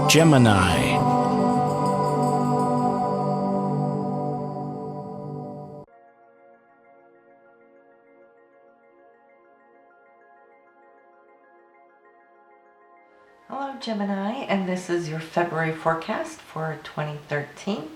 Gemini. Hello Gemini, and this is your February forecast for 2013,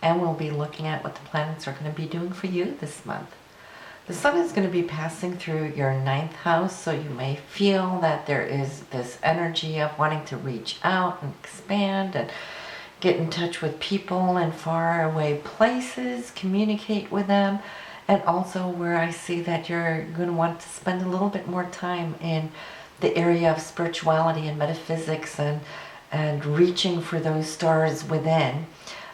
and we'll be looking at what the planets are going to be doing for you this month. The Sun is going to be passing through your 9th house, so you may feel that there is this energy of wanting to reach out and expand and get in touch with people in far away places, communicate with them, and also where I see that you're going to want to spend a little bit more time in the area of spirituality and metaphysics and reaching for those stars within,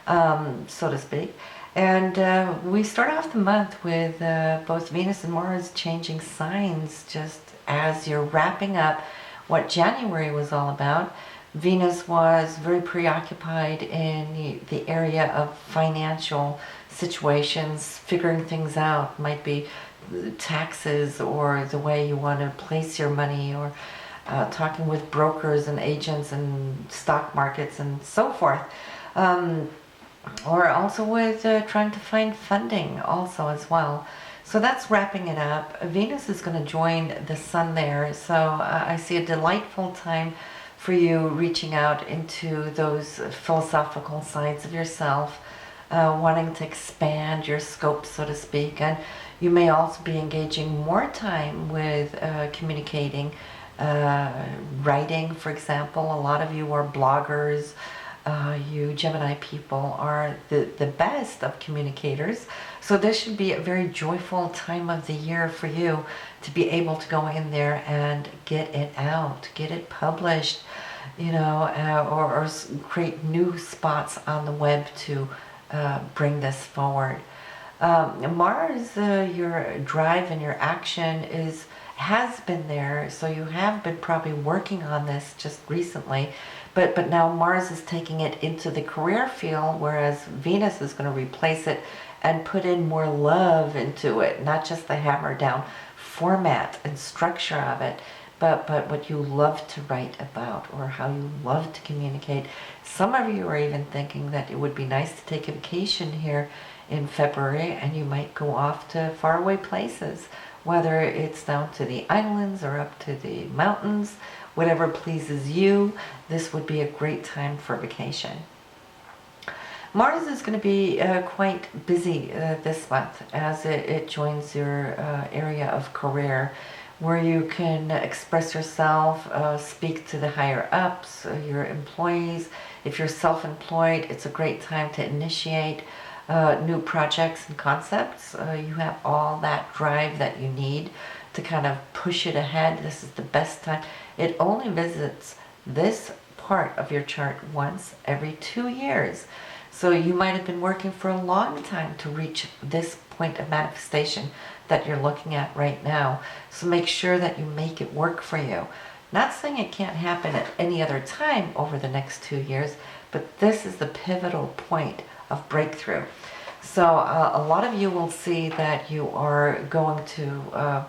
so to speak. And we start off the month with both Venus and Mars changing signs just as you're wrapping up what January was all about. Venus was very preoccupied in the area of financial situations, figuring things out, might be taxes or the way you want to place your money, or talking with brokers and agents and stock markets and so forth. Or also with trying to find funding also as well. So that's wrapping it up. Venus is going to join the Sun there, so I see a delightful time for you reaching out into those philosophical sides of yourself, wanting to expand your scope, so to speak. And you may also be engaging more time with communicating, writing, for example. A lot of you are bloggers. You Gemini people are the best of communicators. So this should be a very joyful time of the year for you to be able to go in there and get it out, get it published, or create new spots on the web to bring this forward. Mars, your drive and your action has been there, so you have been probably working on this just recently, but now Mars is taking it into the career field, whereas Venus is going to replace it and put in more love into it, not just the hammer down format and structure of it, but what you love to write about or how you love to communicate. Some of you are even thinking that it would be nice to take a vacation here in February, and you might go off to faraway places, whether it's down to the islands or up to the mountains, whatever pleases you. This would be a great time for vacation. Mars is going to be quite busy this month as it joins your area of career, where you can express yourself, speak to the higher ups, your employees. If you're self-employed, it's a great time to initiate new projects and concepts. You have all that drive that you need to kind of push it ahead. This is the best time. It only visits this part of your chart once every 2 years. So you might have been working for a long time to reach this point of manifestation that you're looking at right now. So make sure that you make it work for you. Not saying it can't happen at any other time over the next 2 years, but this is the pivotal point of breakthrough. So a lot of you will see that you are going to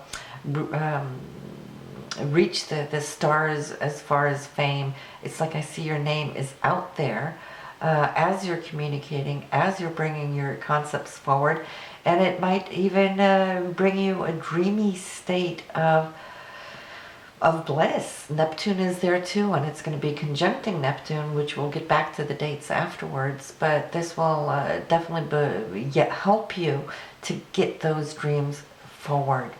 reach the stars as far as fame. It's like I see your name is out there as you're communicating, as you're bringing your concepts forward, and it might even bring you a dreamy state of bliss. Neptune is there too, and it's going to be conjuncting Neptune, which we'll get back to the dates afterwards, but this will definitely help you to get those dreams forward.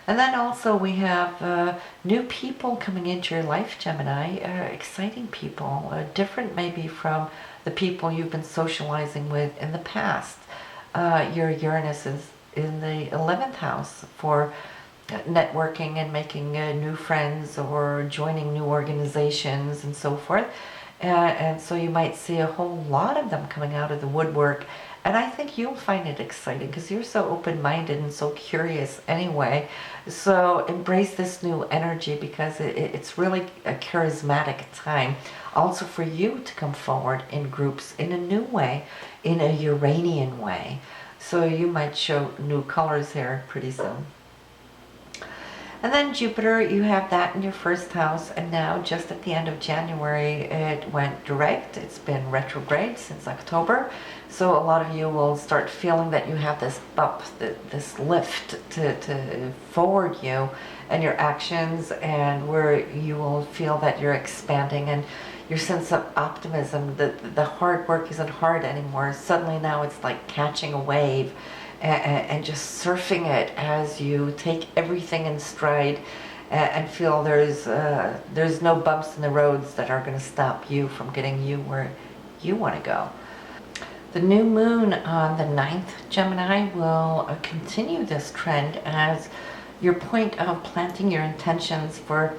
And then also we have new people coming into your life, Gemini, exciting people, different maybe from the people you've been socializing with in the past. Your Uranus is in the 11th house for networking and making new friends or joining new organizations and so forth. And so you might see a whole lot of them coming out of the woodwork. And I think you'll find it exciting because you're so open-minded and so curious anyway. So embrace this new energy because it's really a charismatic time. Also for you to come forward in groups in a new way, in a Uranian way. So you might show new colors here pretty soon. And then Jupiter, you have that in your first house, and now just at the end of January, it went direct. It's been retrograde since October. So a lot of you will start feeling that you have this bump, this lift to forward you and your actions, and where you will feel that you're expanding, and your sense of optimism, that the hard work isn't hard anymore. Suddenly now it's like catching a wave and just surfing it as you take everything in stride, and feel there's no bumps in the roads that are going to stop you from getting you where you want to go. The new moon on the 9th, Gemini, will continue this trend as your point of planting your intentions for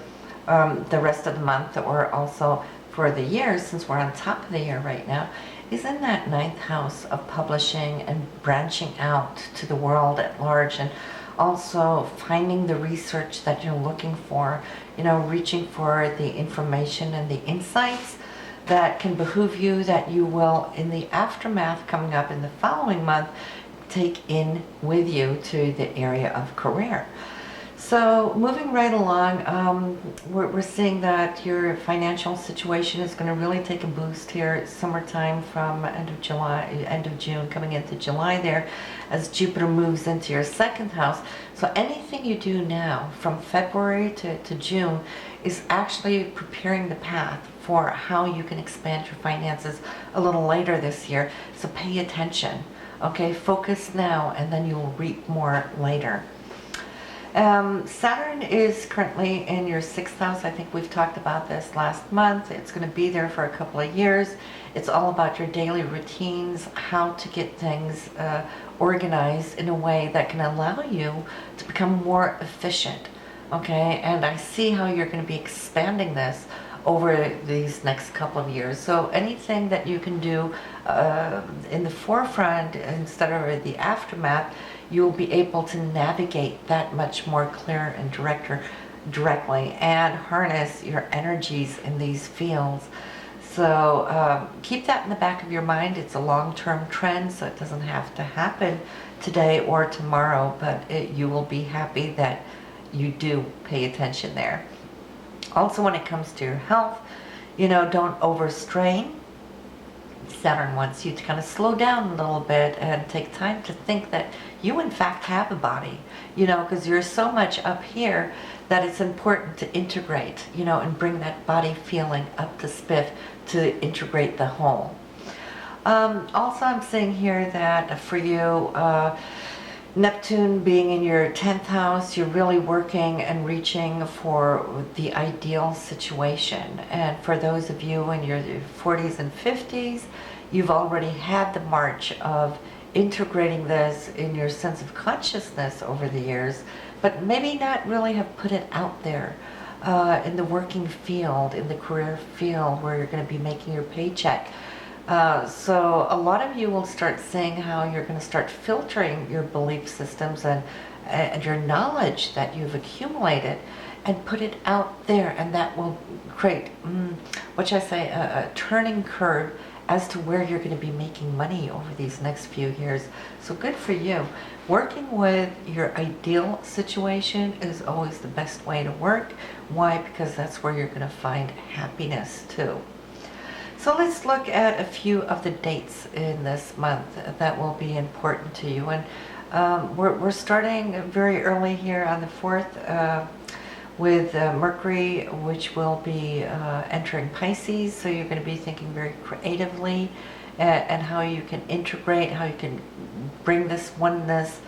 the rest of the month, or also for the year, since we're on top of the year right now, is in that 9th house of publishing and branching out to the world at large, and also finding the research that you're looking for, reaching for the information and the insights that can behoove you, that you will, in the aftermath coming up in the following month, take in with you to the area of career. So moving right along, we're seeing that your financial situation is going to really take a boost here summertime, from end of June coming into July there, as Jupiter moves into your second house. So anything you do now from February to June is actually preparing the path for how you can expand your finances a little later this year. So pay attention, okay? Focus now, and then you will reap more later. Saturn is currently in your 6th house. I think we've talked about this last month. It's going to be there for a couple of years. It's all about your daily routines, how to get things organized in a way that can allow you to become more efficient. Okay, and I see how you're going to be expanding this over these next couple of years. So anything that you can do in the forefront instead of the aftermath, you'll be able to navigate that much more clear and directly, and harness your energies in these fields. So keep that in the back of your mind. It's a long-term trend, so it doesn't have to happen today or tomorrow, but you will be happy that you do pay attention there. Also, when it comes to your health, don't overstrain. Saturn wants you to kind of slow down a little bit and take time to think that you in fact have a body, because you're so much up here that it's important to integrate, and bring that body feeling up to spiff to integrate the whole. Also, I'm seeing here that for you, Neptune being in your 10th house, you're really working and reaching for the ideal situation. And for those of you in your 40s and 50s, you've already had the march of integrating this in your sense of consciousness over the years, but maybe not really have put it out there in the working field, in the career field where you're going to be making your paycheck. So a lot of you will start seeing how you're going to start filtering your belief systems and your knowledge that you've accumulated, and put it out there, and that will create, a turning curve as to where you're going to be making money over these next few years. So good for you. Working with your ideal situation is always the best way to work. Why? Because that's where you're going to find happiness too. So let's look at a few of the dates in this month that will be important to you. And we're starting very early here on the 4th with Mercury, which will be entering Pisces. So you're going to be thinking very creatively and how you can integrate, how you can bring this oneness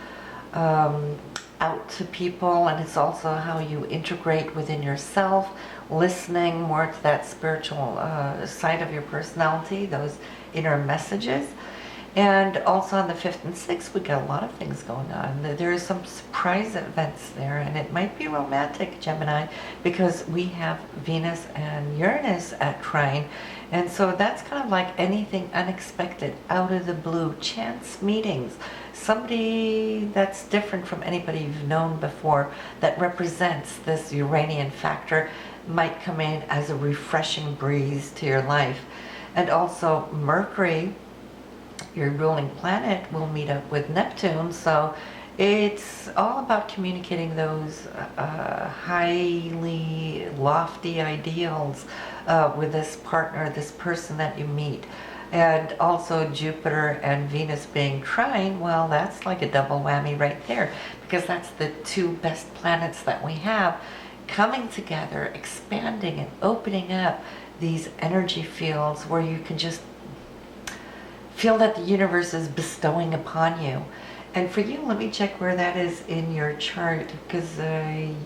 out to people. And it's also how you integrate within yourself, listening more to that spiritual side of your personality, those inner messages. And also on the 5th and 6th, we got a lot of things going on. There are some surprise events there, and it might be romantic, Gemini, because we have Venus and Uranus at trine. And so that's kind of like anything unexpected, out of the blue, chance meetings. Somebody that's different from anybody you've known before, that represents this Uranian factor, might come in as a refreshing breeze to your life. And also Mercury, your ruling planet, will meet up with Neptune, so It's all about communicating those highly lofty ideals with this partner, this person that you meet. And also Jupiter and Venus being trine, well, that's like a double whammy right there, because that's the two best planets that we have coming together, expanding and opening up these energy fields where you can just feel that the universe is bestowing upon you. And for you, let me check where that is in your chart, because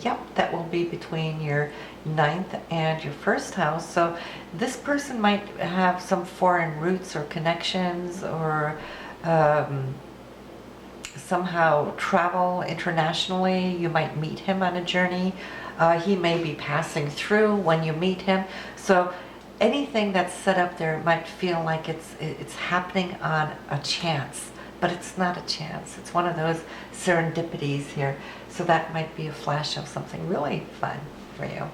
yep, that will be between your 9th and your 1st house. So this person might have some foreign roots or connections, or somehow travel internationally. You might meet him on a journey. He may be passing through when you meet him. So anything that's set up there might feel like it's happening on a chance. But it's not a chance. It's one of those serendipities here. So that might be a flash of something really fun for you.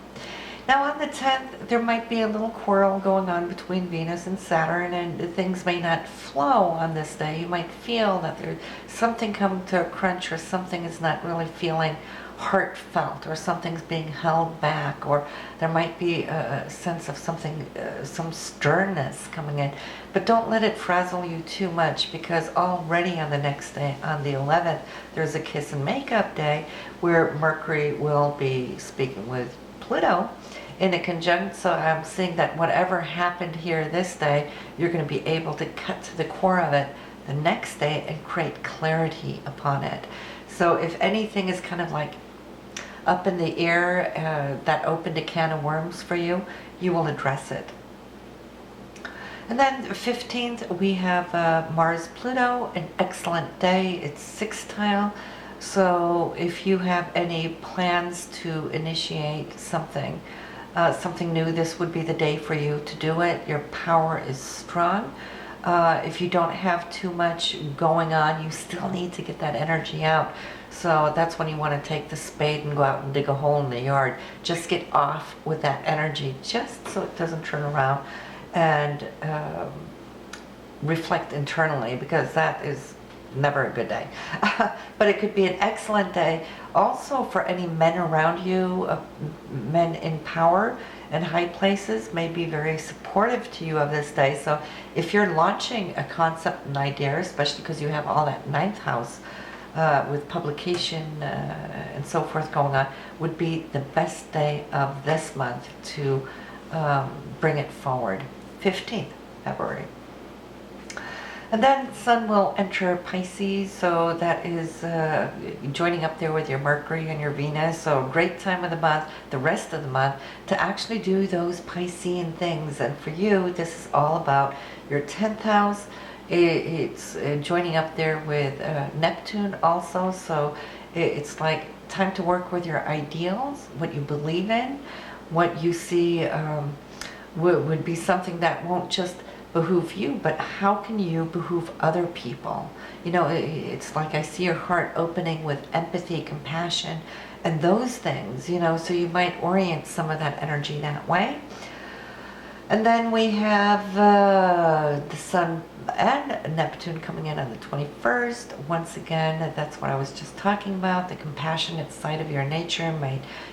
Now on the 10th, there might be a little quarrel going on between Venus and Saturn, and things may not flow on this day. You might feel that there's something coming to a crunch, or something is not really feeling heartfelt, or something's being held back, or there might be a sense of something, some sternness coming in. But don't let it frazzle you too much, because already on the next day, on the 11th, there's a kiss and makeup day where Mercury will be speaking with Pluto in a conjunct. So I'm seeing that whatever happened here this day, you're going to be able to cut to the core of it the next day and create clarity upon it. So if anything is kind of like up in the air that opened a can of worms for you, you will address it. And then 15th, we have Mars-Pluto, an excellent day. It's sextile. So if you have any plans to initiate something, something new, this would be the day for you to do it. Your power is strong. If you don't have too much going on, you still need to get that energy out. So that's when you want to take the spade and go out and dig a hole in the yard. Just get off with that energy, just so it doesn't turn around and reflect internally, because that is never a good day. But it could be an excellent day also for any men around you. Men in power and high places may be very supportive to you of this day. So if you're launching a concept, an idea, especially because you have all that 9th house with publication and so forth going on, would be the best day of this month to bring it forward. 15th February. And then Sun will enter Pisces, so that is joining up there with your Mercury and your Venus. So great time of the month, the rest of the month, to actually do those Piscean things. And for you, this is all about your 10th house. It's joining up there with Neptune also. So it's like time to work with your ideals, what you believe in, what you see would be something that won't just behoove you, but how can you behoove other people? You know, it's like I see your heart opening with empathy, compassion, and those things, you know, so you might orient some of that energy that way. And then we have the Sun and Neptune coming in on the 21st. Once again, that's what I was just talking about, the compassionate side of your nature.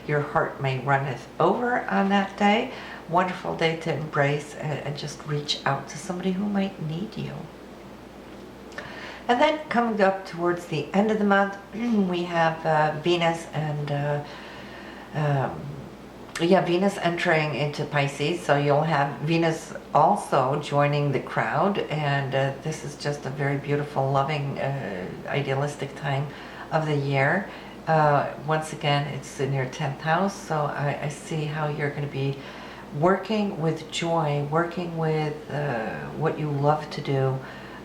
Your heart may runneth over on that day. Wonderful day to embrace and just reach out to somebody who might need you. And then coming up towards the end of the month, we have Venus and Venus entering into Pisces. So you'll have Venus also joining the crowd, and this is just a very beautiful, loving, idealistic time of the year. Once again, it's in your 10th house, so I see how you're going to be working with joy, working with what you love to do.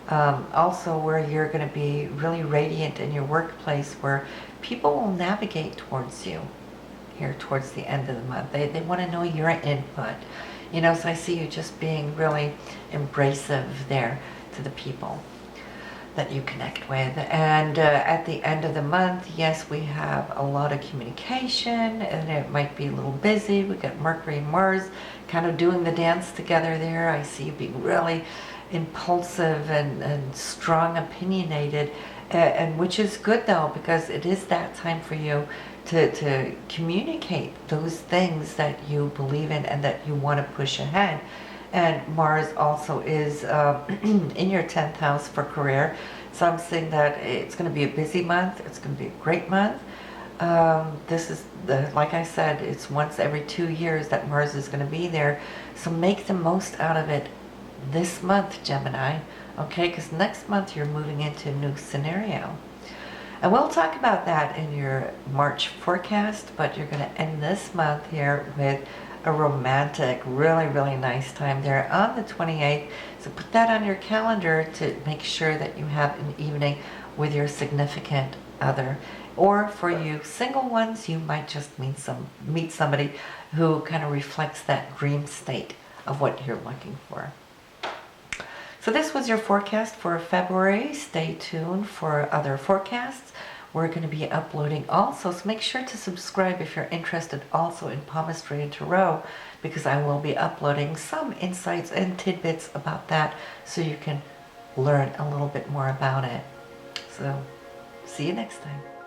Also where you're going to be really radiant in your workplace, where people will navigate towards you here towards the end of the month. They want to know your input. You know, so I see you just being really embracive there to the people that you connect with. And at the end of the month, yes, we have a lot of communication, and it might be a little busy. We got Mercury and Mars kind of doing the dance together there. I see you being really impulsive and strong, opinionated, And which is good though, because it is that time for you to communicate those things that you believe in and that you want to push ahead. And Mars also is in your 10th house for career. So I'm saying that it's going to be a busy month. It's going to be a great month. This is, like I said, it's once every 2 years that Mars is going to be there. So make the most out of it this month, Gemini. Okay, because next month you're moving into a new scenario. And we'll talk about that in your March forecast, but you're going to end this month here with a romantic, really, really nice time there on the 28th. So put that on your calendar to make sure that you have an evening with your significant other. Or for you single ones, you might just meet somebody who kind of reflects that dream state of what you're looking for. So this was your forecast for February. Stay tuned for other forecasts. We're going to be uploading also, so make sure to subscribe if you're interested also in palmistry and tarot, because I will be uploading some insights and tidbits about that so you can learn a little bit more about it. So see you next time.